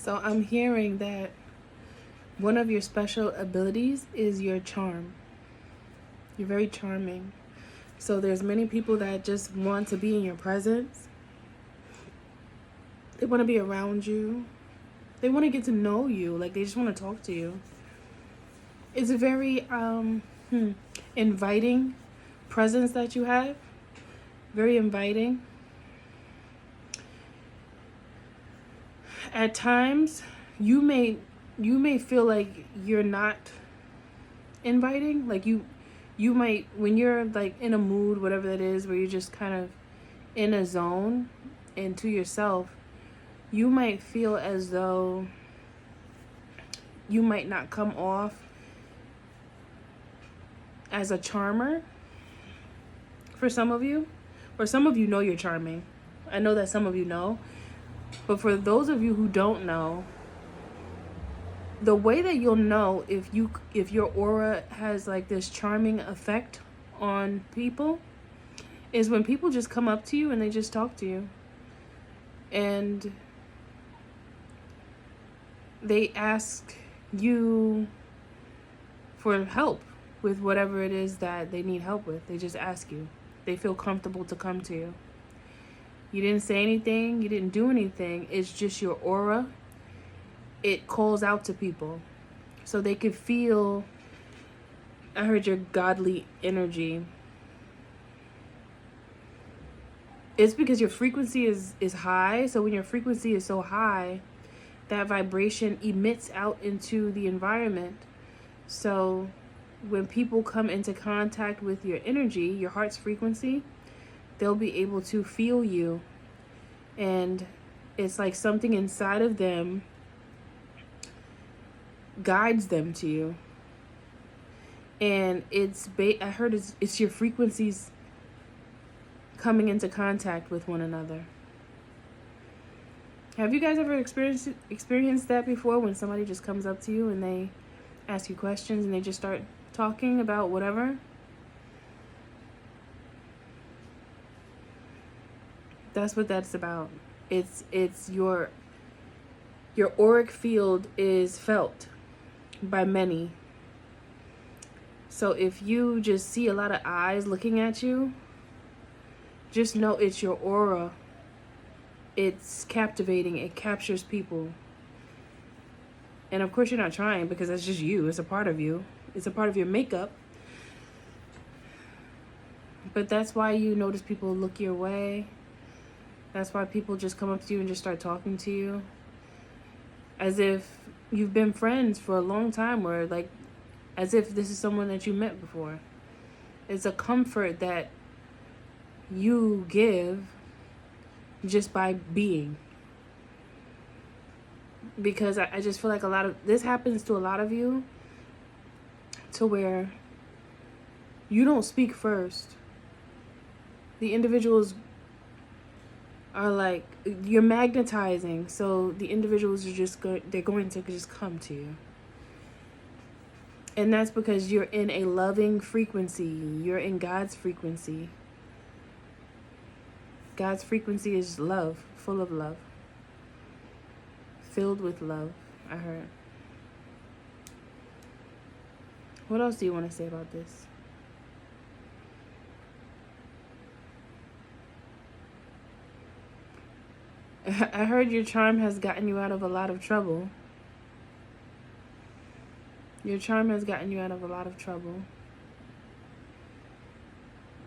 So I'm hearing that one of your special abilities is your charm. You're very charming. So there's many people that just want to be in your presence. They want to be around you. They want to get to know you. Like, they just want to talk to you. It's a very inviting presence that you have. Very inviting. At times, you may feel like you're not inviting. Like you might, when you're like in a mood, whatever that is, where you're just kind of in a zone and to yourself, you might feel as though you might not come off as a charmer for some of you. Or some of you know you're charming. I know that some of you know. But for those of you who don't know, the way that you'll know if your aura has like this charming effect on people is when people just come up to you and they just talk to you. And they ask you for help with whatever it is that they need help with. They just ask you. They feel comfortable to come to you. You didn't say anything. You didn't do anything. It's just your aura. It calls out to people. So they could feel, I heard your godly energy. It's because your frequency is high. So when your frequency is so high, that vibration emits out into the environment. So when people come into contact with your energy, your heart's frequency, they'll be able to feel you. And it's like something inside of them guides them to you. And I heard it's your frequencies coming into contact with one another. Have you guys ever experienced that before, when somebody just comes up to you and they ask you questions and they just start talking about whatever? That's what that's about. It's your auric field is felt by many. So if you just see a lot of eyes looking at you, just know it's your aura. It's captivating. It captures people. And of course you're not trying, because that's just you. It's a part of you. It's a part of your makeup. But that's why you notice people look your way. That's why people just come up to you and just start talking to you. As if you've been friends for a long time, or like as if this is someone that you met before. It's a comfort that you give just by being. Because I just feel like a lot of this happens to a lot of you, to where you don't speak first. The individuals are like, you're magnetizing, so the individuals are just they're going to just come to you. And that's because you're in a loving frequency. You're in God's frequency. God's frequency is love, full of love, filled with love, I heard. What else do you want to say about this? I heard your charm has gotten you out of a lot of trouble. Your charm has gotten you out of a lot of trouble.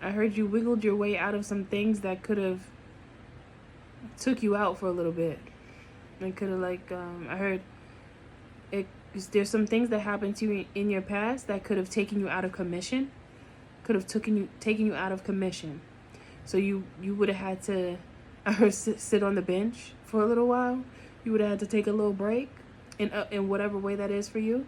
I heard you wiggled your way out of some things that could have took you out for a little bit. It could have I heard there's some things that happened to you in your past that could have taken you out of commission. Could have taken you out of commission. So you would have had to, I heard, sit on the bench for a little while. You would have had to take a little break in whatever way that is for you.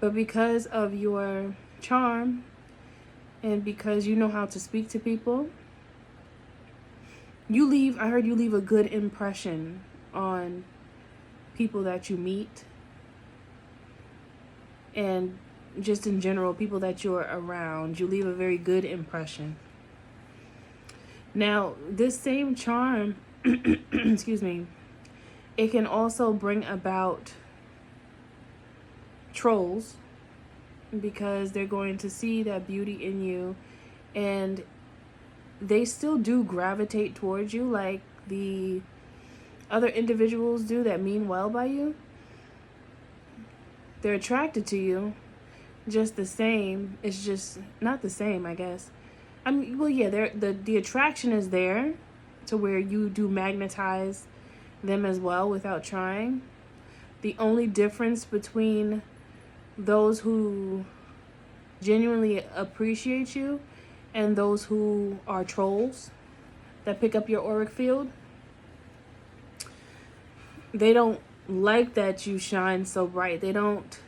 But because of your charm, and because you know how to speak to people, I heard you leave a good impression on people that you meet. And just in general, people that you're around, you leave a very good impression. Now, this same charm, excuse me, it can also bring about trolls, because they're going to see that beauty in you, and they still do gravitate towards you like the other individuals do that mean well by you. They're attracted to you just the same. It's just not the same, I guess. I mean, well, yeah, the attraction is there to where you do magnetize them as well without trying. The only difference between those who genuinely appreciate you and those who are trolls that pick up your auric field, they don't like that you shine so bright. They don't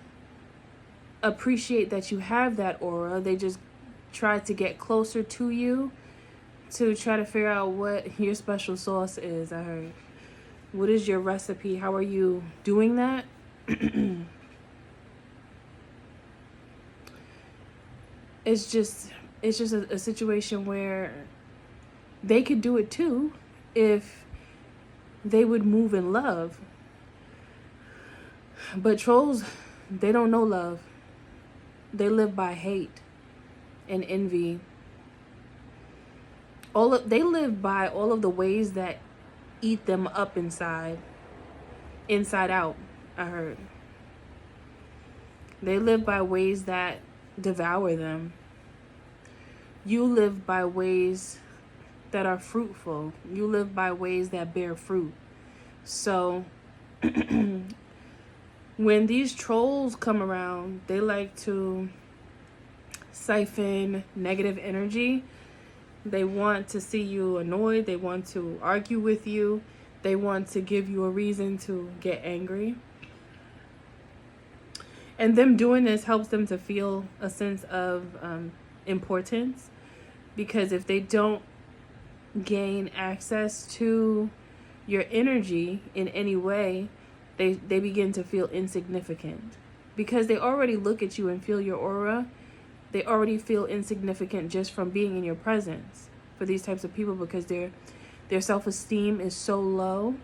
appreciate that you have that aura. They just try to get closer to you to try to figure out what your special sauce is, I heard. What is your recipe? How are you doing that? It's just a situation where they could do it too if they would move in love. But trolls, they don't know love. They live by hate and envy. They live by all of the ways that eat them up inside out, I heard. They live by ways that devour them. You live by ways that are fruitful. You live by ways that bear fruit. So when these trolls come around, they like to siphon negative energy. They want to see you annoyed. They want to argue with you. They want to give you a reason to get angry. And them doing this helps them to feel a sense of importance. Because if they don't gain access to your energy in any way, they begin to feel insignificant. Because they already look at you and feel your aura. They already feel insignificant just from being in your presence for these types of people, because their self-esteem is so low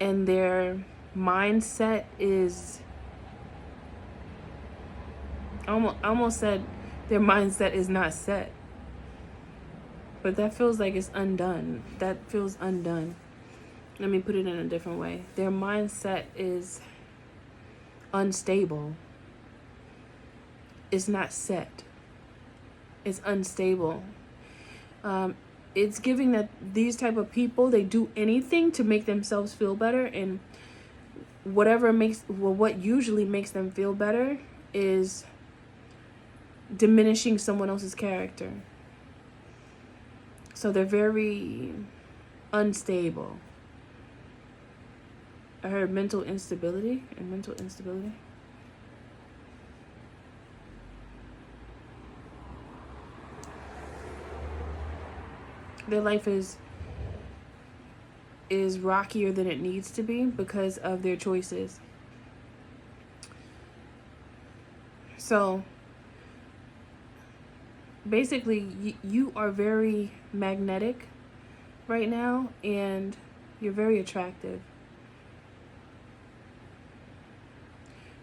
and their mindset is almost said their mindset is not set, but that feels like it's undone. That feels undone. Let me put it in a different way. Their mindset is unstable. It's not set. It's unstable. It's giving that these type of people, they do anything to make themselves feel better, and what usually makes them feel better is diminishing someone else's character. So they're very unstable. I heard mental instability. Their life is rockier than it needs to be because of their choices. So basically, you are very magnetic right now, and you're very attractive.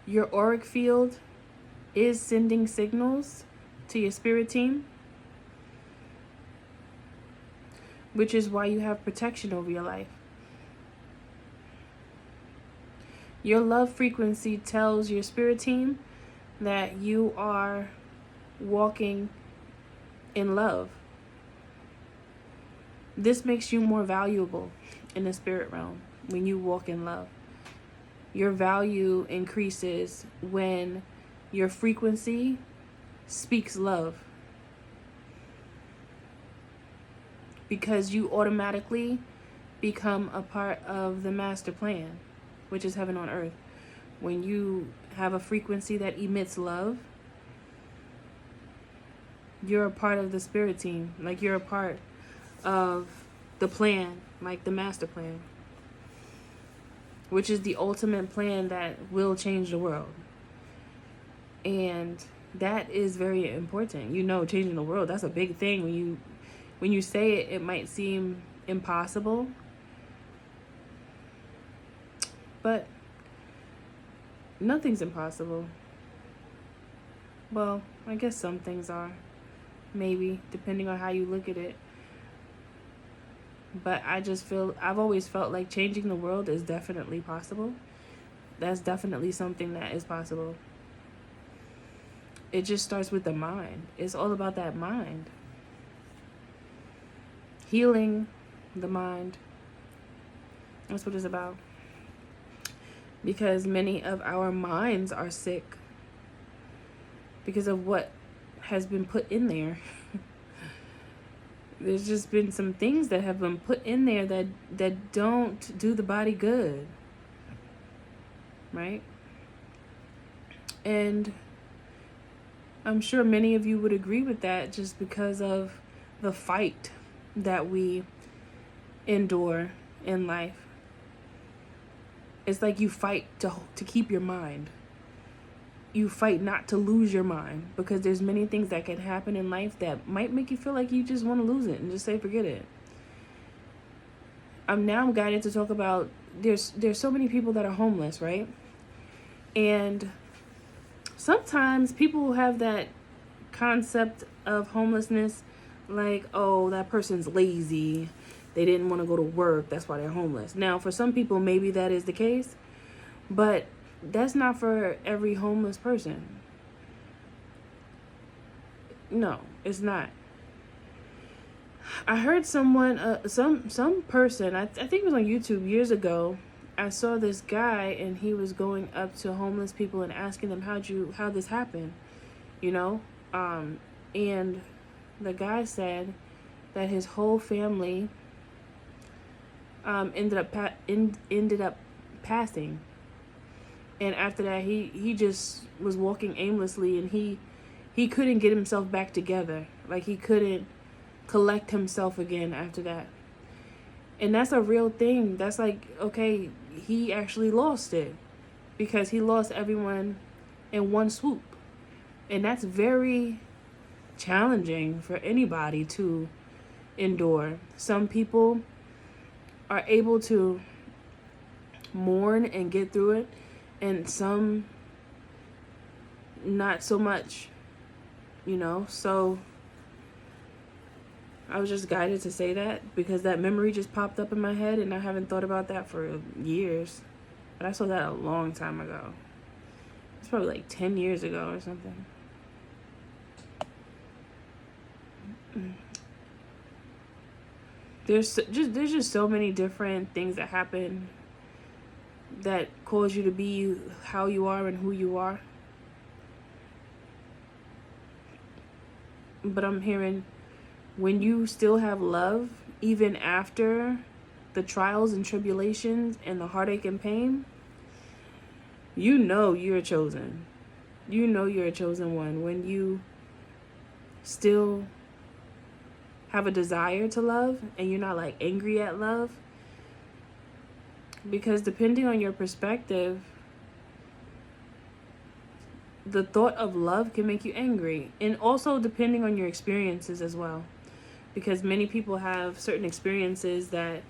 Your auric field is sending signals to your spirit team, which is why you have protection over your life. Your love frequency tells your spirit team that you are walking in love. This makes you more valuable in the spirit realm when you walk in love. Your value increases when your frequency speaks love, because you automatically become a part of the master plan, which is heaven on earth. When you have a frequency that emits love, you're a part of the spirit team. Like, you're a part of the plan, like the master plan, which is the ultimate plan that will change the world. And that is very important. You know, changing the world, that's a big thing. When you say it, it might seem impossible. But nothing's impossible. Well, I guess some things are. Maybe, depending on how you look at it. But I've always felt like changing the world is definitely possible. That's definitely something that is possible. It just starts with the mind. It's all about that mind. Healing the mind. That's what it's about. Because many of our minds are sick because of what has been put in there. There's just been some things that have been put in there that don't do the body good. Right? And I'm sure many of you would agree with that, just because of the fight that we endure in life. It's like you fight to keep your mind. You fight not to lose your mind, because there's many things that can happen in life that might make you feel like you just want to lose it and just say forget it. I'm guided to talk about there's so many people that are homeless, right? And sometimes people have that concept of homelessness like, oh, that person's lazy. They didn't want to go to work. That's why they're homeless. Now, for some people, maybe that is the case. But that's not for every homeless person. No, it's not. I heard someone, some person, I think it was on YouTube years ago. I saw this guy, and he was going up to homeless people and asking them, how this happened, you know? And the guy said that his whole family ended up passing. And after that, he just was walking aimlessly, and he couldn't get himself back together. Like, he couldn't collect himself again after that. And that's a real thing. That's like, okay, he actually lost it because he lost everyone in one swoop. And that's very challenging for anybody to endure. Some people are able to mourn and get through it, and some not so much, you know. So I was just guided to say that because that memory just popped up in my head, and I haven't thought about that for years. But I saw that a long time ago. It's probably like 10 years ago or something. There's just so many different things that happen that cause you to be how you are and who you are. But I'm hearing, when you still have love, even after the trials and tribulations and the heartache and pain, you know you're chosen. You know you're a chosen one. When you still have a desire to love and you're not like angry at love. Because depending on your perspective, the thought of love can make you angry. And also depending on your experiences as well. Because many people have certain experiences that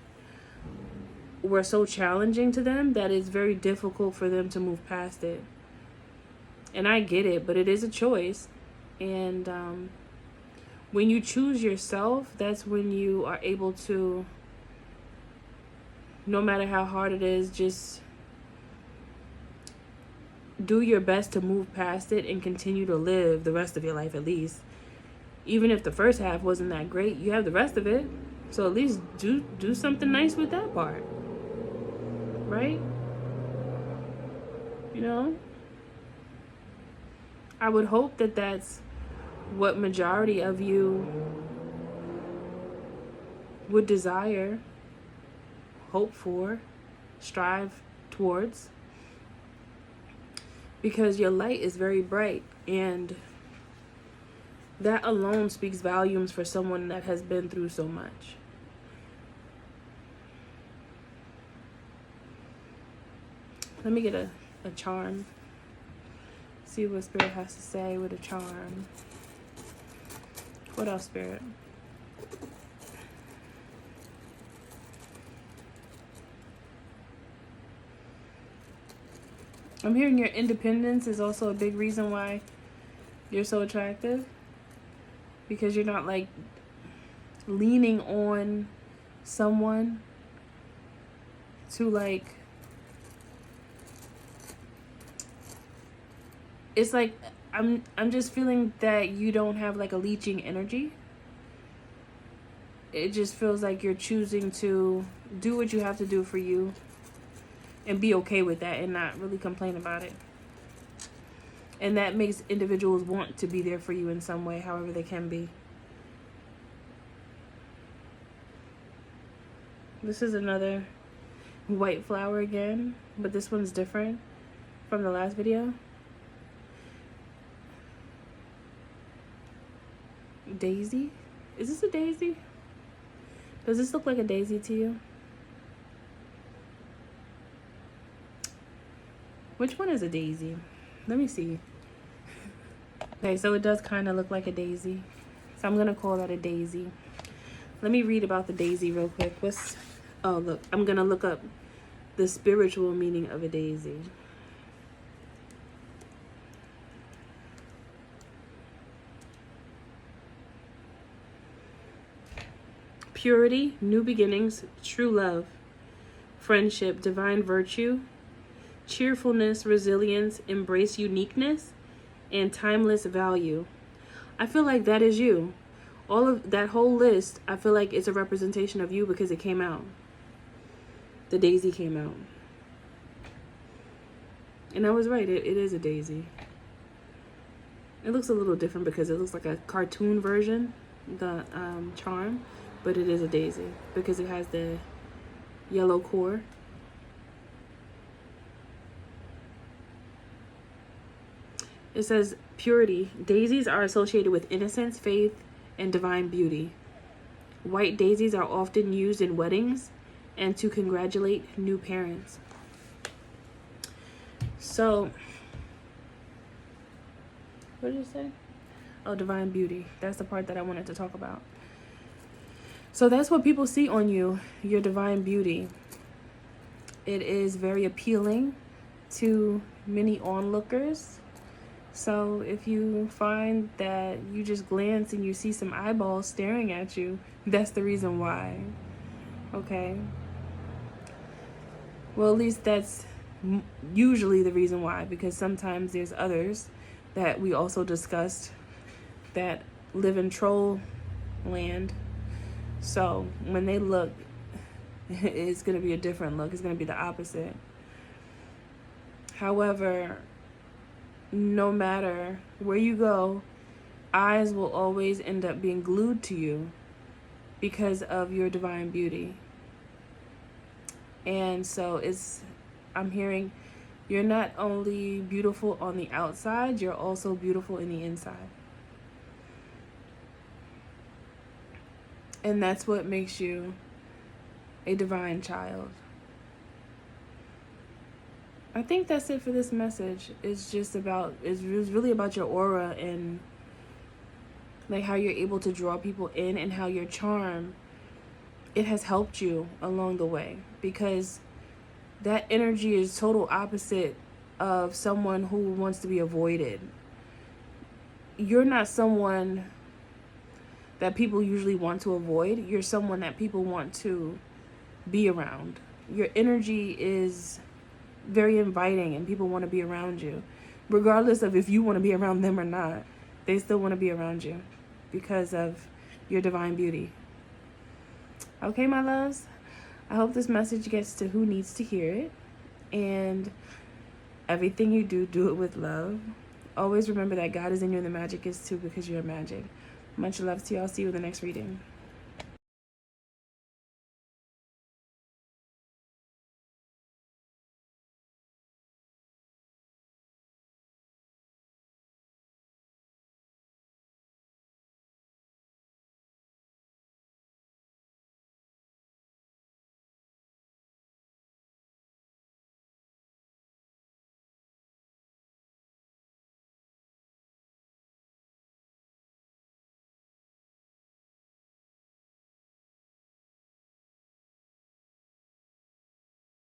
were so challenging to them that it's very difficult for them to move past it. And I get it, but it is a choice. And when you choose yourself, that's when you are able to, no matter how hard it is, just do your best to move past it and continue to live the rest of your life, at least. Even if the first half wasn't that great, you have the rest of it. So at least do something nice with that part. Right? You know? I would hope that that's what majority of you would desire, hope for, strive towards. Because your light is very bright, and that alone speaks volumes for someone that has been through so much. Let me get a charm. See what Spirit has to say with a charm. What else, Spirit? I'm hearing your independence is also a big reason why you're so attractive, because you're not like leaning on someone to like, it's like I'm just feeling that you don't have like a leeching energy. It just feels like you're choosing to do what you have to do for you and be okay with that and not really complain about it. And that makes individuals want to be there for you in some way, however they can be. This is another white flower again, but this one's different from the last video. Daisy? Is this a daisy? Does this look like a daisy to you? Which one is a daisy? Let me see. Okay, so it does kind of look like a daisy. So I'm going to call that a daisy. Let me read about the daisy real quick. Oh, look. I'm going to look up the spiritual meaning of a daisy. Purity, new beginnings, true love, friendship, divine virtue, cheerfulness, resilience, embrace uniqueness, and timeless value. I feel like that is you. All of that whole list, I feel like it's a representation of you because it came out. The daisy came out. And I was right, it is a daisy. It looks a little different because it looks like a cartoon version, the charm, but it is a daisy because it has the yellow core. It says, purity. Daisies are associated with innocence, faith, and divine beauty. White daisies are often used in weddings and to congratulate new parents. So, what did it say? Oh, divine beauty. That's the part that I wanted to talk about. So that's what people see on you, your divine beauty. It is very appealing to many onlookers. So if you find that you just glance and you see some eyeballs staring at you, that's the reason why. Okay? Well, at least that's usually the reason why, because sometimes there's others that we also discussed that live in troll land. So when they look, it's going to be a different look. It's going to be the opposite. However, no matter where you go, eyes will always end up being glued to you because of your divine beauty. And so I'm hearing you're not only beautiful on the outside, you're also beautiful in the inside. And that's what makes you a divine child. I think that's it for this message. It's really about your aura and like how you're able to draw people in and how your charm, it has helped you along the way, because that energy is total opposite of someone who wants to be avoided. You're not someone that people usually want to avoid. You're someone that people want to be around. Your energy is very inviting and people want to be around you. Regardless of if you want to be around them or not, they still want to be around you because of your divine beauty. Okay, my loves? I hope this message gets to who needs to hear it. And everything you do, do it with love. Always remember that God is in you and the magic is too, because you're magic. Much love to y'all. See you in the next reading.